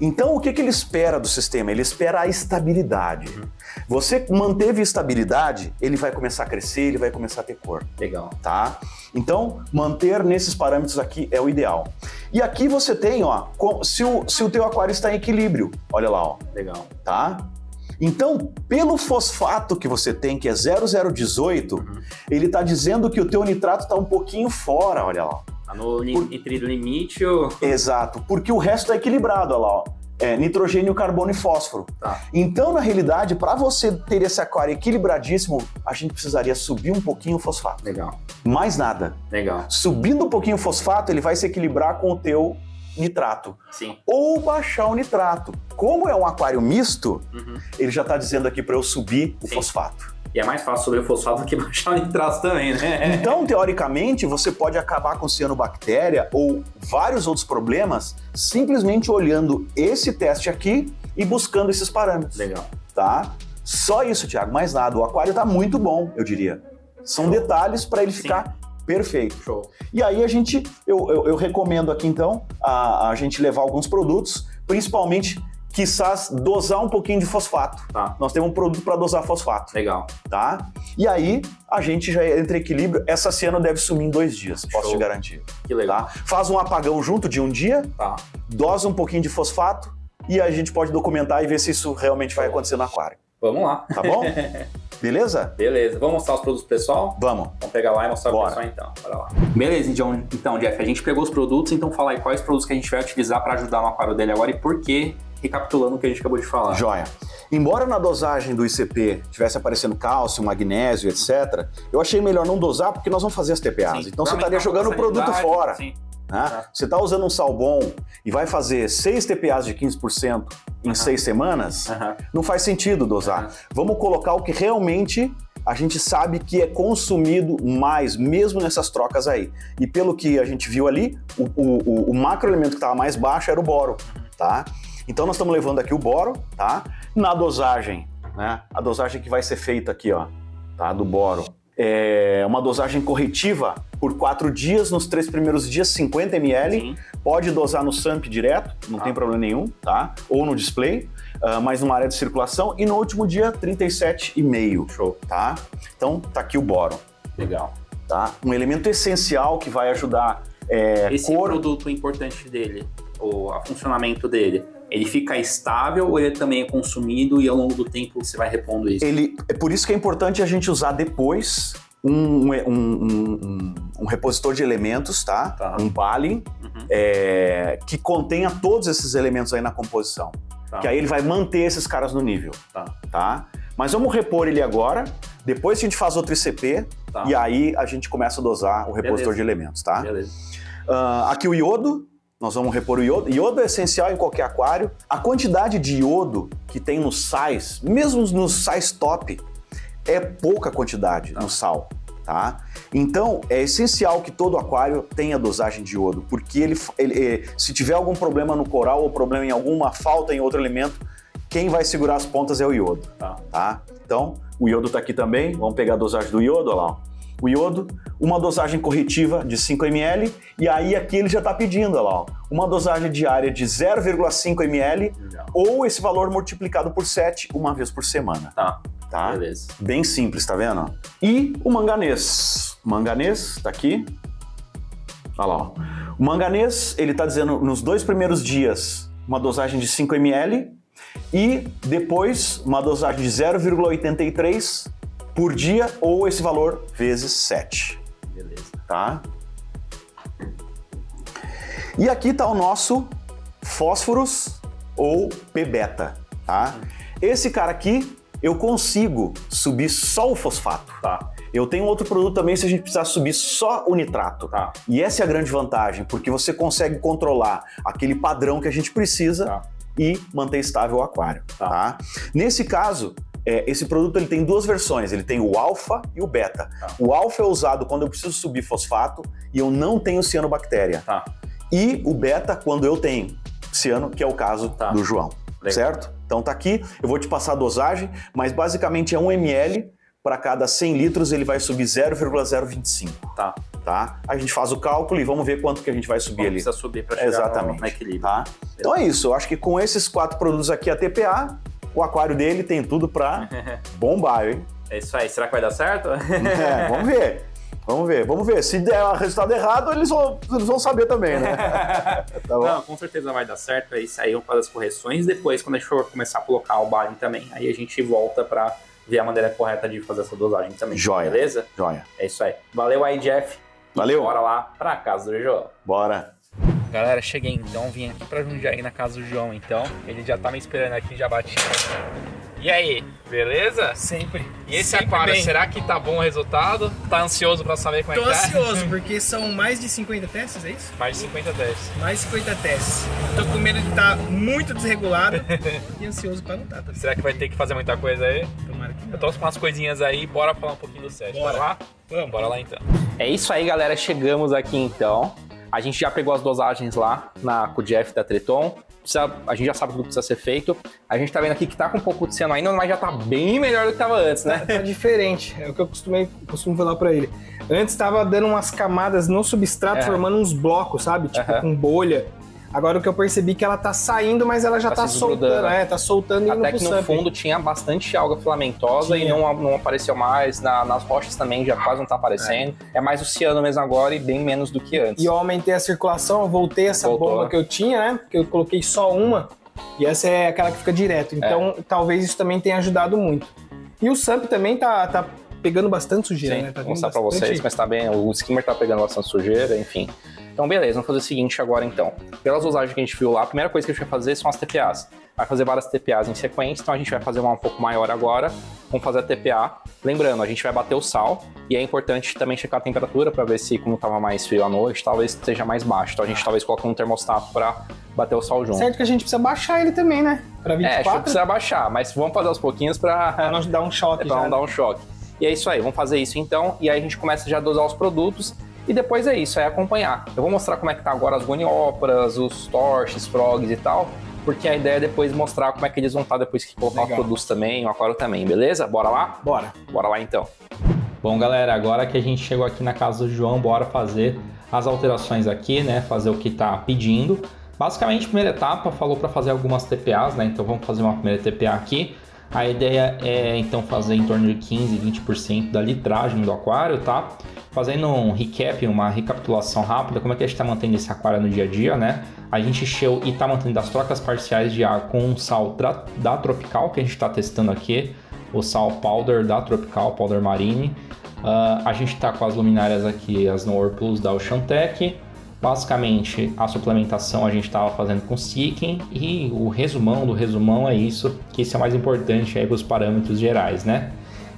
Então, o que ele espera do sistema? Ele espera a estabilidade. Você manteve estabilidade, ele vai começar a crescer, ele vai começar a ter cor. Legal. Tá? Então, manter nesses parâmetros aqui é o ideal. E aqui você tem, ó, se o teu aquário está em equilíbrio. Olha lá, ó. Legal. Tá? Então, pelo fosfato que você tem, que é 0,018, ele está dizendo que o teu nitrato está um pouquinho fora, olha lá. Entre limite ou... Exato, porque o resto está equilibrado, olha lá, ó. Nitrogênio, carbono e fósforo. Tá. Então, na realidade, para você ter esse aquário equilibradíssimo, a gente precisaria subir um pouquinho o fosfato. Legal. Mais nada. Legal. Subindo um pouquinho o fosfato, ele vai se equilibrar com o teu nitrato. Sim. Ou baixar o nitrato. Como é um aquário misto, ele já está dizendo aqui para eu subir o fosfato. E é mais fácil subir o fosfato do que baixar o nitrato também, né? Então, teoricamente, você pode acabar com cianobactéria ou vários outros problemas simplesmente olhando esse teste aqui e buscando esses parâmetros. Legal. Tá? Só isso, Thiago, mais nada. O aquário está muito bom, eu diria. São detalhes para ele ficar perfeito. Show. E aí eu recomendo aqui então a gente levar alguns produtos, principalmente quizás dosar um pouquinho de fosfato. Tá. Nós temos um produto para dosar fosfato. Legal. Tá? E aí a gente já entra em equilíbrio. Essa ciano deve sumir em 2 dias, posso te garantir. Que legal. Tá? Faz um apagão junto de um dia, dosa um pouquinho de fosfato e a gente pode documentar e ver se isso realmente vai acontecer no aquário. Vamos lá. Tá bom? Beleza? Beleza. Vamos mostrar os produtos pro pessoal? Vamos. Vamos pegar lá e mostrar pro pessoal então. Bora lá. Beleza, então, Jeff, a gente pegou os produtos, então fala aí quais produtos que a gente vai utilizar para ajudar no aquário dele agora e por quê, recapitulando o que a gente acabou de falar. Joia. Embora na dosagem do ICP tivesse aparecendo cálcio, magnésio, etc., eu achei melhor não dosar porque nós vamos fazer as TPAs. Sim. Então você estaria jogando o produto fora. Sim. Né? Você está usando um sal bom e vai fazer 6 TPAs de 15% em 6 semanas, não faz sentido dosar. Vamos colocar o que realmente a gente sabe que é consumido mais, mesmo nessas trocas aí. E pelo que a gente viu ali, o macroelemento que estava mais baixo era o boro, tá? Então nós estamos levando aqui o boro, tá? Na dosagem, né? A dosagem que vai ser feita aqui, ó, tá? Do boro. É uma dosagem corretiva por 4 dias, nos 3 primeiros dias 50 ml, Sim. Pode dosar no SAMP direto, não tem problema nenhum, tá? Ou no display, mas numa área de circulação, e no último dia 37,5, show, tá? Então tá aqui o boro. Legal. Tá? Um elemento essencial que vai ajudar esse produto importante dele, o funcionamento dele, ele fica estável ou ele também é consumido e ao longo do tempo você vai repondo isso? É por isso que é importante a gente usar depois um repositor de elementos, tá? Um Balin, que contenha todos esses elementos aí na composição. Que aí ele vai manter esses caras no nível. Tá? Mas vamos repor ele agora, depois a gente faz outro ICP e aí a gente começa a dosar o repositor de elementos, tá? Beleza. Aqui o iodo. Nós vamos repor o iodo. Iodo é essencial em qualquer aquário. A quantidade de iodo que tem nos sais, mesmo nos sais top, é pouca quantidade no sal, tá? Então, é essencial que todo aquário tenha dosagem de iodo, porque se tiver algum problema no coral ou problema em alguma falta em outro elemento, quem vai segurar as pontas é o iodo, tá? Então, o iodo tá aqui também. Vamos pegar a dosagem do iodo, olha lá, ó. O iodo, uma dosagem corretiva de 5 ml, e aí aqui ele já está pedindo, olha lá, ó, uma dosagem diária de 0,5 ml ou esse valor multiplicado por 7 uma vez por semana. Tá? Beleza. Bem simples, tá vendo? E o manganês. O manganês tá aqui. Olha lá, ó. O manganês, ele tá dizendo nos 2 primeiros dias uma dosagem de 5 ml e depois uma dosagem de 0,83 por dia ou esse valor vezes 7. Beleza. Tá? E aqui tá o nosso fósforos ou P-beta, tá? Esse cara aqui eu consigo subir só o fosfato. Eu tenho outro produto também se a gente precisar subir só o nitrato. E essa é a grande vantagem, porque você consegue controlar aquele padrão que a gente precisa e manter estável o aquário. Tá? Nesse caso, esse produto ele tem 2 versões, ele tem o alfa e o beta. O alfa é usado quando eu preciso subir fosfato e eu não tenho cianobactéria. E o beta quando eu tenho ciano, que é o caso do João. Certo? Então tá aqui, eu vou te passar a dosagem, mas basicamente é 1 ml para cada 100 litros ele vai subir 0,025. Tá? A gente faz o cálculo e vamos ver quanto que a gente vai subir ali. Precisa subir para chegar no equilíbrio. Tá? Então é isso, eu acho que com esses 4 produtos aqui, a TPA, o aquário dele tem tudo para bombar, hein? É isso aí, será que vai dar certo? Vamos ver. Se der o resultado errado, eles vão saber também, né? Tá bom? Não, com certeza vai dar certo. Aí saíram para as correções. Depois, quando a gente for começar a colocar o Balin também, aí a gente volta para ver a maneira correta de fazer essa dosagem também. Joia. Beleza? Joia. É isso aí. Valeu aí, Jeff. Valeu. Bora lá pra casa do João. Bora. Galera, cheguei então, vim aqui pra Jundiaí na casa do João então. Ele já tá me esperando aqui, já bati. E aí, beleza? Sempre. E esse Sempre aquário, bem. será que tá bom o resultado? Tá ansioso pra saber como Tô é que tá? ansioso, porque são mais de 50 testes, é isso? Mais de 50 testes. Mais de 50 testes. Tô com medo de estar muito desregulado e ansioso pra não estar. Será que vai ter que fazer muita coisa aí? Tomara que não. Eu trouxe umas coisinhas aí, bora falar um pouquinho do set. Bora. Bora lá? Vamos. Bora lá então. É isso aí, galera. Chegamos aqui então. A gente já pegou as dosagens lá com o Jeff da Treton. A gente já sabe tudo que precisa ser feito. A gente tá vendo aqui que tá com um pouco de ciano ainda, mas já tá bem melhor do que tava antes, né? Tá diferente, é o que eu costumo falar pra ele. Antes tava dando umas camadas no substrato, formando uns blocos, sabe? Tipo com bolha. Agora o que eu percebi é que ela tá saindo, mas ela já tá soltando. Tá soltando e indo até que no fundo tinha bastante alga filamentosa e não apareceu mais. Nas rochas também já quase não tá aparecendo. É mais o ciano mesmo agora e bem menos do que antes. E eu aumentei a circulação, eu voltei essa bomba que eu tinha, né? Porque eu coloquei só uma. E essa é aquela que fica direto. Então talvez isso também tenha ajudado muito. E o SUMP também tá pegando bastante sujeira, Sim, né? Tá vou mostrar pra vocês, mas tá bem, o skimmer tá pegando bastante sujeira, enfim. Então beleza, vamos fazer o seguinte agora então. Pelas usagens que a gente viu lá, a primeira coisa que a gente vai fazer são as TPAs. Vai fazer várias TPAs em sequência, então a gente vai fazer uma um pouco maior agora. Vamos fazer a TPA. Lembrando, a gente vai bater o sal e é importante também checar a temperatura para ver se, como tava mais frio à noite, talvez esteja mais baixo. Então a gente talvez coloque um termostato para bater o sal junto. Certo que a gente precisa baixar ele também, né? Pra 24. Acho que precisa baixar, mas vamos fazer aos pouquinhos pra não dar um choque. Pra não dar um choque. E é isso aí, vamos fazer isso então, e aí a gente começa já a dosar os produtos, e depois é isso, é acompanhar. Eu vou mostrar como é que tá agora as gonióporas, os torches, frogs e tal, porque a ideia é depois mostrar como é que eles vão estar depois que colocar os produtos também, o aquário também, beleza? Bora lá? Bora. Bora lá então. Bom, galera, agora que a gente chegou aqui na casa do João, bora fazer as alterações aqui, né? Fazer o que tá pedindo. Basicamente, primeira etapa, falou para fazer algumas TPAs, né? Então vamos fazer uma primeira TPA aqui. A ideia é então fazer em torno de 15, 20% da litragem do aquário, tá? Fazendo um recap, uma recapitulação rápida, como é que a gente está mantendo esse aquário no dia a dia, né? A gente encheu e está mantendo as trocas parciais de ar com o sal da Tropical, que a gente está testando aqui, o sal powder da Tropical, powder marine. A gente está com as luminárias aqui, as Nowhere Plus da Oceantec. Basicamente, a suplementação a gente estava fazendo com Seeking e o resumão do resumão é isso, que isso é o mais importante aí para os parâmetros gerais, né?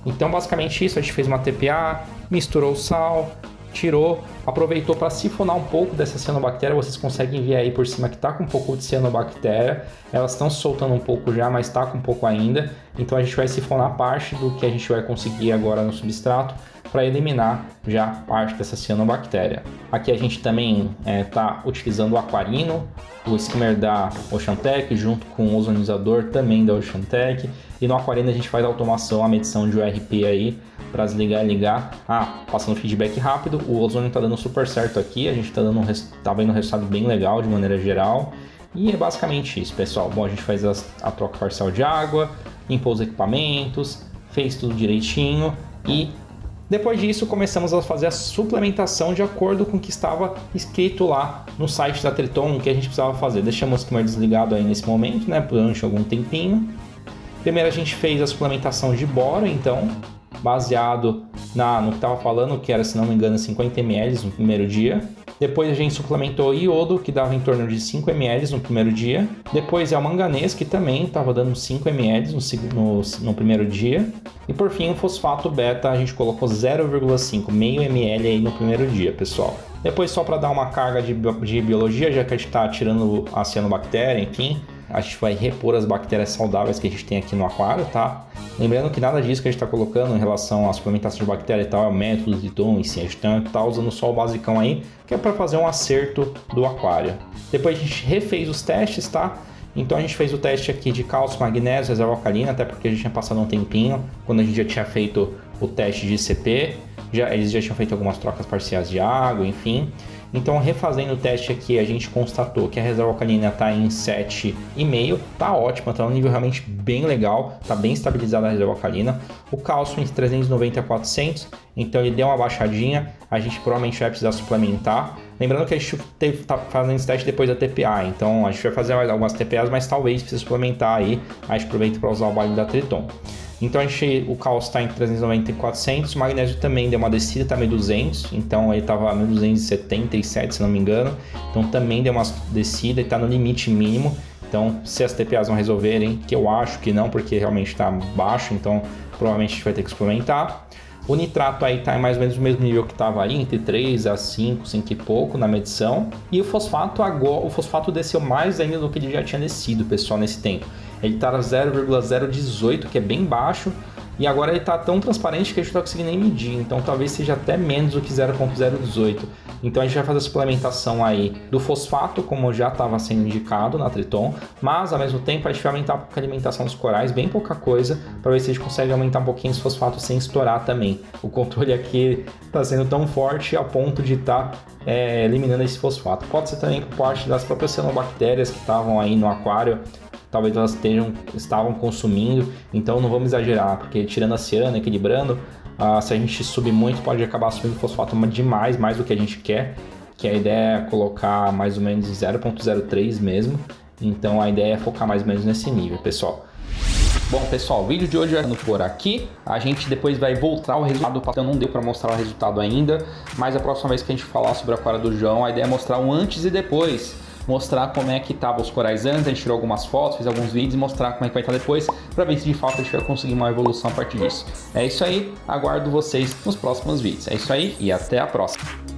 Então, basicamente isso, a gente fez uma TPA, misturou o sal, tirou, aproveitou para sifonar um pouco dessa cianobactéria. Vocês conseguem ver aí por cima que está com um pouco de cianobactéria. Elas estão soltando um pouco já, mas está com um pouco ainda. Então a gente vai sifonar parte do que a gente vai conseguir agora no substrato para eliminar já parte dessa cianobactéria. Aqui a gente também está utilizando o aquarino, o skimmer da Oceantec, junto com o ozonizador também da Oceantec. E no aquarino a gente faz a automação, a medição de URP aí, para desligar e ligar. Passando feedback rápido, o ozônio está dando super certo aqui, a gente está vendo um resultado bem legal de maneira geral. E é basicamente isso, pessoal. Bom, a gente faz a troca parcial de água, limpou os equipamentos, fez tudo direitinho e depois disso começamos a fazer a suplementação de acordo com o que estava escrito lá no site da Triton, o que a gente precisava fazer. Deixamos o skimmer desligado aí nesse momento, né, durante algum tempinho. Primeiro a gente fez a suplementação de boro, então, baseado no que estava falando, que era, se não me engano, 50 ml no primeiro dia. Depois a gente suplementou iodo, que dava em torno de 5 ml no primeiro dia. Depois é o manganês, que também estava dando 5 ml no primeiro dia. E por fim o fosfato beta, a gente colocou 0,5, meio ml aí no primeiro dia, pessoal. Depois, só para dar uma carga de biologia, já que a gente está tirando a cianobactéria, enfim, a gente vai repor as bactérias saudáveis que a gente tem aqui no aquário, tá? Lembrando que nada disso que a gente está colocando em relação à suplementação de bactéria e tal é o método de Triton, e sim, a gente está usando só o basicão aí, que é para fazer um acerto do aquário. Depois a gente refez os testes, tá? Então a gente fez o teste aqui de cálcio, magnésio, reserva alcalina, até porque a gente tinha passado um tempinho, quando a gente já tinha feito o teste de ICP, eles já tinham feito algumas trocas parciais de água, enfim. Então, refazendo o teste aqui, a gente constatou que a reserva alcalina está em 7,5, tá ótima, está um nível realmente bem legal, está bem estabilizada a reserva alcalina. O cálcio em 390 a 400, então ele deu uma baixadinha, a gente provavelmente vai precisar suplementar. Lembrando que a gente está fazendo esse teste depois da TPA, então a gente vai fazer algumas TPAs, mas talvez precise suplementar aí, a gente aproveita para usar o balde da Triton. Então o cálcio está em 390 e 400, o magnésio também deu uma descida, está 1.200, então ele estava 1.277 se não me engano, então também deu uma descida e está no limite mínimo. Então se as TPAs não resolverem, que eu acho que não, porque realmente está baixo, então provavelmente a gente vai ter que suplementar. O nitrato aí está em mais ou menos o mesmo nível que estava aí, entre 3 a 5, 5 e pouco na medição. E o fosfato desceu mais ainda do que ele já tinha descido, pessoal, nesse tempo. Ele está 0,018, que é bem baixo, e agora ele está tão transparente que a gente não está conseguindo nem medir, então talvez seja até menos do que 0,018. Então a gente vai fazer a suplementação aí do fosfato, como já estava sendo indicado na Triton, mas ao mesmo tempo a gente vai aumentar um pouco a alimentação dos corais, bem pouca coisa, para ver se a gente consegue aumentar um pouquinho esse fosfato sem estourar também. O controle aqui está sendo tão forte a ponto de estar eliminando esse fosfato. Pode ser também por parte das próprias cianobactérias que estavam aí no aquário, talvez elas estavam consumindo, então não vamos exagerar, porque tirando a ciana, equilibrando, se a gente subir muito pode acabar subindo fosfato demais, mais do que a gente quer, que a ideia é colocar mais ou menos 0,03 mesmo, então a ideia é focar mais ou menos nesse nível, pessoal. Bom, pessoal, o vídeo de hoje vai ficando por aqui. A gente depois vai voltar ao resultado. Não deu para mostrar o resultado ainda, mas a próxima vez que a gente falar sobre a aquário do João, a ideia é mostrar um antes e depois. Mostrar como é que estavam os corais antes, a gente tirou algumas fotos, fez alguns vídeos e mostrar como é que vai estar depois, para ver se de fato a gente vai conseguir uma evolução a partir disso. É isso aí, aguardo vocês nos próximos vídeos. É isso aí e até a próxima.